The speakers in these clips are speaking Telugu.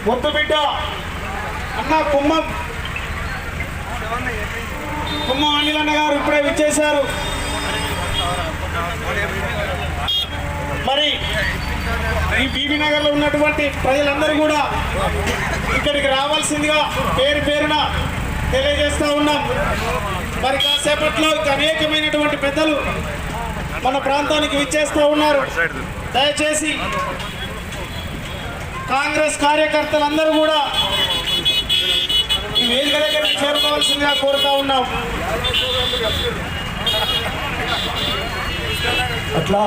ముద్దుబిడ్డ అన్న కుమ్మం అనిలన్న గారు ఇప్పుడే విచ్చేశారు. మరి ఈ బీబీ నగర్లో ఉన్నటువంటి ప్రజలందరూ కూడా ఇక్కడికి రావాల్సిందిగా పేరు పేరున తెలియజేస్తూ ఉన్నాం. మరి కాసేపట్లో అనేకమైనటువంటి పెద్దలు మన ప్రాంతానికి విచ్చేస్తూ ఉన్నారు. దయచేసి కాంగ్రెస్ కార్యకర్తలందరూ కూడా ఈ వేదిక దగ్గరికి చేరుకోవాల్సిందిగా కోరుతా ఉన్నాం. అట్లా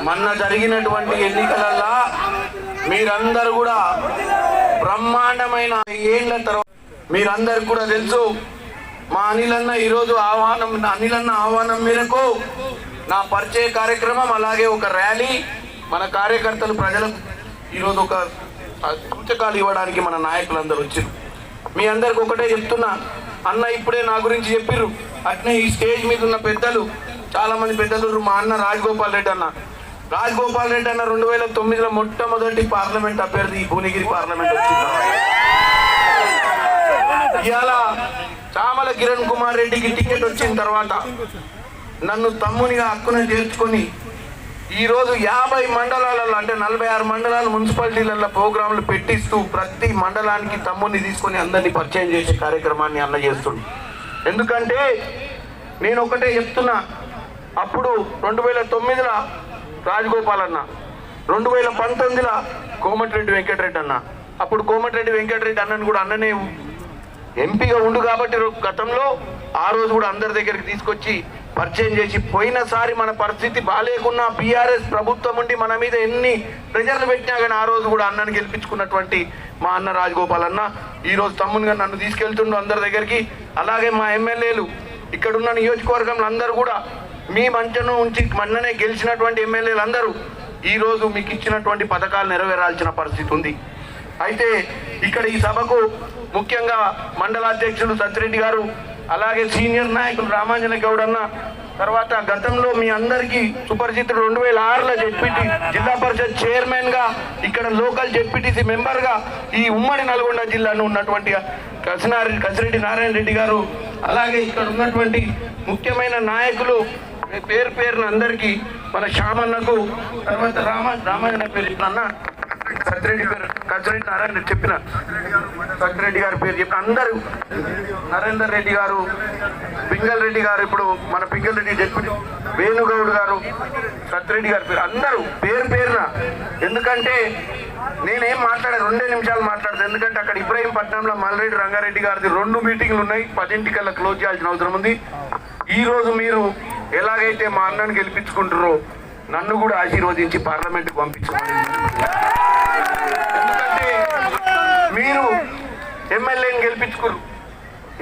మొన్న జరిగినటువంటి ఎన్నికలలో మీరందరూ కూడా బ్రహ్మాండమైన ఏళ్ల తర్వాత మీరందరూ కూడా తెలుసు మా అనిలన్న ఈరోజు అనిలన్న ఆహ్వానం మేరకు నా పరిచయ కార్యక్రమం అలాగే ఒక ర్యాలీ మన కార్యకర్తలు ప్రజలకు ఈరోజు ఒక సూచకాలు ఇవ్వడానికి మన నాయకులందరూ వచ్చారు. మీ అందరికి ఒకటే చెప్తున్నా, అన్న ఇప్పుడే నా గురించి చెప్పిర్రు, అట్నే ఈ స్టేజ్ మీద ఉన్న పెద్దలు చాలా మంది పెద్దలు, మా అన్న రాజగోపాల్ రెడ్డి అన్న 2009లో మొట్టమొదటి పార్లమెంట్ అభ్యర్థి భువనగిరి పార్లమెంట్ వచ్చింది. ఇవాళ చామల కిరణ్ కుమార్ రెడ్డికి టికెట్ వచ్చిన తర్వాత నన్ను తమ్మునిగా హక్కున చేర్చుకొని ఈరోజు 50 మండలాలలో అంటే 46 మండలాలు మున్సిపాలిటీలలో ప్రోగ్రాంలు పెట్టిస్తూ ప్రతి మండలానికి తమ్ముని తీసుకొని అందరినీ పరిచయం చేసే కార్యక్రమాన్ని అన్న చేస్తుండు. ఎందుకంటే నేను ఒకటే చెప్తున్నా, అప్పుడు 2009లో రాజగోపాల్ అన్న, 2019లో కోమటిరెడ్డి వెంకటరెడ్డి అన్న. అప్పుడు కోమటిరెడ్డి వెంకటరెడ్డి అన్నను కూడా అన్ననే ఎంపీగా ఉండు కాబట్టి గతంలో ఆ రోజు కూడా అందరి దగ్గరికి తీసుకొచ్చి పరిచయం చేసి, పోయినసారి మన పరిస్థితి బాగాలేకున్నా బీఆర్ఎస్ ప్రభుత్వం ఉండి మన మీద ఎన్ని ప్రెజర్లు పెట్టినా కానీ ఆ రోజు కూడా అన్నని గెలిపించుకున్నటువంటి మా అన్న రాజగోపాల్ అన్న ఈరోజు తమ్మునిగా నన్ను తీసుకెళ్తుండు అందరి దగ్గరికి. అలాగే మా ఎమ్మెల్యేలు ఇక్కడున్న నియోజకవర్గంలో అందరూ కూడా మీ మంచను ఉంచి మొన్ననే గెలిచినటువంటి ఎమ్మెల్యేలు అందరూ ఈరోజు మీకు ఇచ్చినటువంటి పథకాలు నెరవేరాల్సిన పరిస్థితి ఉంది. అయితే ఇక్కడ ఈ సభకు ముఖ్యంగా మండలాధ్యక్షులు సత్యరెడ్డి గారు, అలాగే సీనియర్ నాయకులు రామాంజన గౌడ్ అన్న, తర్వాత గతంలో మీ అందరికీ సుపరిచితుడు 2006లో జెడ్పీటీ జిల్లా పరిషత్ చైర్మన్గా, ఇక్కడ లోకల్ జెడ్పీటీసీ మెంబర్గా ఈ ఉమ్మడి నల్గొండ జిల్లాలో ఉన్నటువంటి కసిరెడ్డి నారాయణ రెడ్డి గారు, అలాగే ఇక్కడ ఉన్నటువంటి ముఖ్యమైన నాయకులు పేరు పేరున అందరికీ, మన శ్యామన్నకు, తర్వాత రామాంజన పేరు అన్న, సత్యరెడ్డి పేరు కసిరెడ్డి నారాయణ రెడ్డి చెప్పిన, సత్యరెడ్డి గారి పేరు చెప్పిన అందరూ, నరేందర్ రెడ్డి గారు, పింగల్ రెడ్డి గారు, ఇప్పుడు మన పింగల్ రెడ్డి డిప్యూటీ వేణుగౌడ్ గారు, సత్యరెడ్డి గారి పేరు అందరూ పేరు పేరున. ఎందుకంటే నేనేం మాట్లాడే 2 నిమిషాలు మాట్లాడతాను, ఎందుకంటే అక్కడ ఇబ్రాహీంపట్నంలో మల్రెడ్డి రంగారెడ్డి గారిది 2 మీటింగ్లు ఉన్నాయి, 10 క్లోజ్ చేయాల్సిన అవసరం ఉంది. ఈరోజు మీరు ఎలాగైతే మా అన్నను గెలిపించుకుంటారో నన్ను కూడా ఆశీర్వదించి పార్లమెంట్కి పంపించుకోండి. ఎందుకంటే మీరు ఎమ్మెల్యేని గెలిపించుకోరు,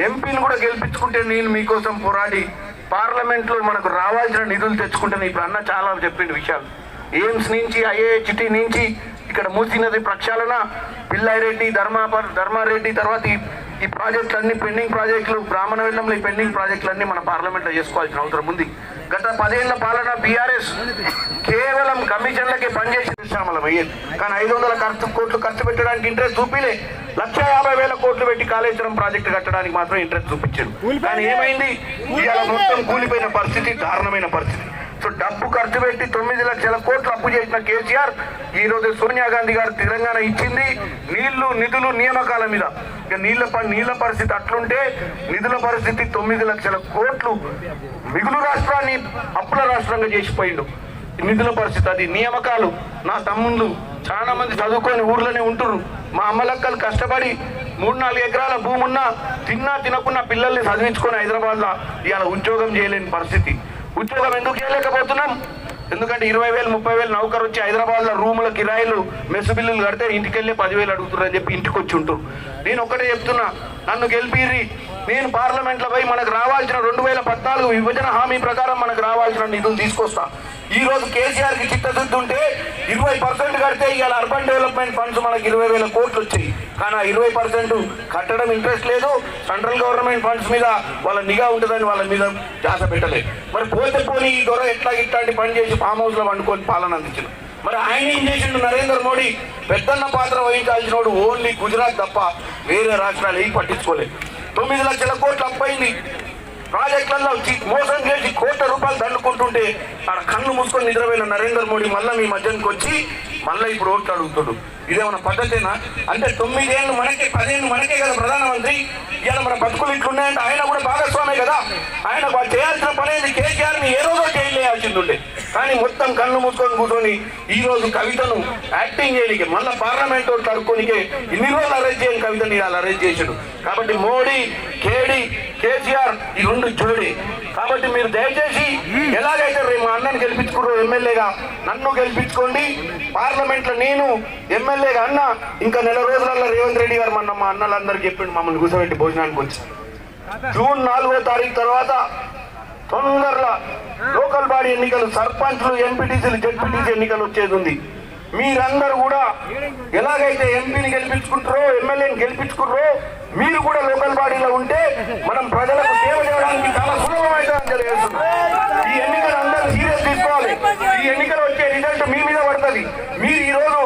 ఎంపీని కూడా గెలిపించుకుంటే నేను మీకోసం పోరాడి పార్లమెంట్లో మనకు రావాల్సిన నిధులు తెచ్చుకుంటాను. ఇప్పుడు అన్న చాలా చెప్పిండు విషయాలు, ఎయిమ్స్ నుంచి, ఐఐహెచ్టి నుంచి, ఇక్కడ మూసీ నది ప్రక్షాళన, పిల్లాయిరెడ్డి, ధర్మారెడ్డి, తర్వాత ఈ ప్రాజెక్టులన్నీ పెండింగ్ ప్రాజెక్టులు, బ్రాహ్మణ వెల్లంలో ఈ పెండింగ్ ప్రాజెక్టులన్నీ మన పార్లమెంట్లో చేసుకోవాల్సిన అవసరం ఉంది. గత 10 ఏళ్ల పాలన బీఆర్ఎస్ కేవలం కమిషన్లకే పనిచేసి శ్యామలం అయ్యేది, కానీ 500 కోట్లు ఖర్చు పెట్టడానికి ఇంట్రెస్ట్ చూపిలే. 1,50,000 కోట్లు పెట్టి కాళేశ్వరం ప్రాజెక్టు కట్టడానికి మాత్రం ఇంట్రెస్ట్ చూపించారు. కానీ ఏమైంది, ఇవాళ మొత్తం కూలిపోయిన పరిస్థితి, దారుణమైన పరిస్థితి. సో డబ్బు ఖర్చు పెట్టి 9 లక్షల కోట్లు అప్పు చేసిన కేసీఆర్ ఈరోజు సోనియా గాంధీ గారు తెలంగాణ ఇచ్చింది నీళ్లు, నిధులు, నియామకాల మీద. ఇక నీళ్ల పరిస్థితి అట్లుంటే నిధుల పరిస్థితి 9 లక్షల కోట్లు మిగులు రాష్ట్రాన్ని అప్పుల రాష్ట్రంగా చేసిపోయిండు. నిధుల పరిస్థితి అది. నియామకాలు, నా తమ్ముళ్ళు చాలా మంది చదువుకొని ఊర్లోనే ఉంటున్నారు. మా అమ్మలక్కలు కష్టపడి 3-4 ఎకరాల భూమి ఉన్నా తినకున్న పిల్లల్ని చదివించుకొని హైదరాబాద్లో ఇవాళ ఉద్యోగం చేయలేని పరిస్థితి. ఉద్యోగం ఎందుకు చేయలేకపోతున్నాం? ఎందుకంటే 20,000-30,000 నౌకరు వచ్చి హైదరాబాద్లో రూముల కిరాయిలు, మెస్సు బిల్లులు కడితే ఇంటికెళ్ళి 10,000 అడుగుతున్నారని చెప్పి ఇంటికి వచ్చి ఉంటారు. నేను ఒకటే చెప్తున్నా, నన్ను గెలిపిర్రి, నేను పార్లమెంట్లో పోయి మనకు రావాల్సిన 2014 విభజన హామీ ప్రకారం మనకు రావాల్సిన నిధులు తీసుకొస్తా. ఈ రోజు కేసీఆర్కి చిత్తశుద్ధి ఉంటే 20% కడితే ఇవాళ అర్బన్ డెవలప్మెంట్ ఫండ్స్ మనకి 20,000 కోట్లు వచ్చాయి. కానీ ఆ 20% కట్టడం ఇంట్రెస్ట్ లేదు. సెంట్రల్ గవర్నమెంట్ ఫండ్స్ మీద వాళ్ళ నిఘా ఉంటుందని వాళ్ళ మీద ధ్యాస పెట్టలేదు. మరి పోతే పోనీ ఈ దొర ఇట్లాంటి పని చేసి ఫామ్ హౌస్లో వండుకొని పాలన అందించారు. మరి ఆయన ఏం చేసిండు? నరేంద్ర మోడీ పెద్దన్న పాత్ర వహించాల్సినోడు ఓన్లీ గుజరాత్ తప్ప వేరే రాష్ట్రాలు ఏం పట్టించుకోలేదు. 9 లక్షల కోట్లు అప్పయింది. ప్రాజెక్టులలో మోసం చేసి కోట్ల రూపాయలు దండుకుంటుంటే ఆడ కన్ను మూసుకొని నిద్రపోయిన నరేంద్ర మోడీ మళ్ళీ మీ మధ్యానికి వచ్చి మళ్ళీ ఇప్పుడు ఓట్లు అడుగుతాడు. ఇదేమన్నా పద్ధతేనా? అంటే 9 ఏళ్ళు మనకే, 10 ఏళ్ళు మనకే కదా ప్రధానమంత్రి. ఇవాళ మన బతుకులు ఇట్లున్నాయంటే ఆయన కూడా భాగస్వామే కదా. ఆయన చేయాల్సిన పని ఏంది? కేసీఆర్ని ఏ రోజో చేయాల్సింది ఉండే. కానీ మొత్తం కన్ను మూసుకొని కూర్చొని ఈ రోజు కవితను యాక్టింగ్ చేయడానికి మళ్ళీ పార్లమెంట్ ఓట్లు అడుక్కోనికే ఇన్ని రోజులు అరెస్ట్ చేయని కవితని ఇవాళ అరెస్ట్ చేశాడు. కాబట్టి మోడీ, కేడీ, కేసీఆర్ ఈ 2 జోడి. కాబట్టి మీరు దయచేసి ఎలాగైతే రేపు మా అన్నను గెలిపించుకున్నారో ఎమ్మెల్యేగా నన్ను గెలిపించుకోండి. పార్లమెంట్లో నేను ఎమ్మెల్యేగా అన్న ఇంకా నెల రోజులలో రేవంత్ రెడ్డి గారు మా అన్నలందరికీ చెప్పిండు, మమ్మల్ని కూర్చోబెట్టి భోజనానికి వచ్చి జూన్ 4వ తారీఖు తర్వాత తొందరలో లోకల్ బాడీ ఎన్నికలు, సర్పంచ్లు, ఎంపీటీసీలు, జెడ్పీటీసీ ఎన్నికలు వచ్చేది ఉంది. మీరందరూ కూడా ఎలాగైతే ఎంపీని గెలిపించుకుంటారో, ఎమ్మెల్యేని గెలిపించుకుంటారో, మీరు కూడా లోకల్ బాడీలో ఉంటే మనం ప్రజలకు సేవ చేయడానికి చాలా సులభమైందని తెలియజేస్తున్నాం. ఈ ఎన్నికలు అందరూ సీరియస్ తీసుకోవాలి. ఈ ఎన్నికలు వచ్చే రిజల్ట్ మీ మీద పడుతుంది. మీరు ఈ రోజు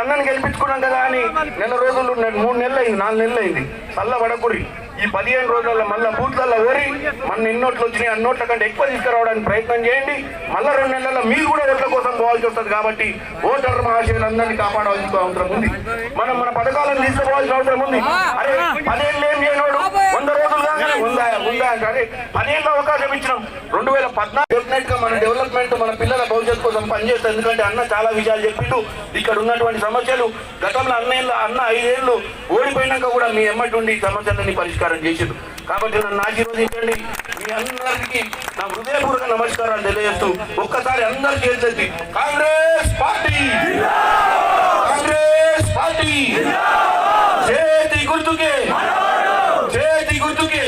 అన్నను గెలిపించుకున్నాం కదా అని 3 నెలలు అయింది, 4 నెలలు అయింది. చల్లబడకురి. ఈ 15 రోజుల్లో మళ్ళీ బూత్లలో ఓరి మన ఎన్నోట్లు వచ్చినాయి అన్నోట్ల కంటే ఎక్కువ తీసుకురావడానికి ప్రయత్నం చేయండి. మళ్ళీ 2 నెలల్లో మీరు కూడా ఓట్ల కోసం పోవాల్సి వస్తుంది. కాబట్టి ఓటర్ మహాశయులందరినీ కాపాడాల్సిన అవసరం ఉంది. మనం మన పథకాలను తీసుకుపోవాల్సిన అవసరం ఉంది. అరే 10 ఏళ్ళు ఏం చేయనోడు 100 రోజులు కాగానే ఉందా అంటే 10 ఏళ్ళ అవకాశం ఇచ్చినాం. 2014 డెఫినెట్ గా మన డెవలప్మెంట్ మన పిల్లల భవిష్యత్తు కోసం పనిచేస్తాం. ఎందుకంటే అన్న చాలా విషయాలు చెప్పిండు. ఇక్కడ ఉన్నటువంటి సమస్యలు గతంలో అన్న 5 ఏళ్ళు ఓడిపోయినాక కూడా మీ ఎమ్మటి ఉండి సమస్యలన్నీ పరిష్కారం చేసిండు. కాబట్టి నన్ను ఆశీర్వదించండి. మీ అందరికీ నా హృదయపూర్వక నమస్కారాలు తెలియజేస్తూ ఒక్కసారి అందరు చేసేది కాంగ్రెస్ పార్టీ, కాంగ్రెస్ పార్టీ, చేతి గుర్తుకే, చేతి గుర్తుకే.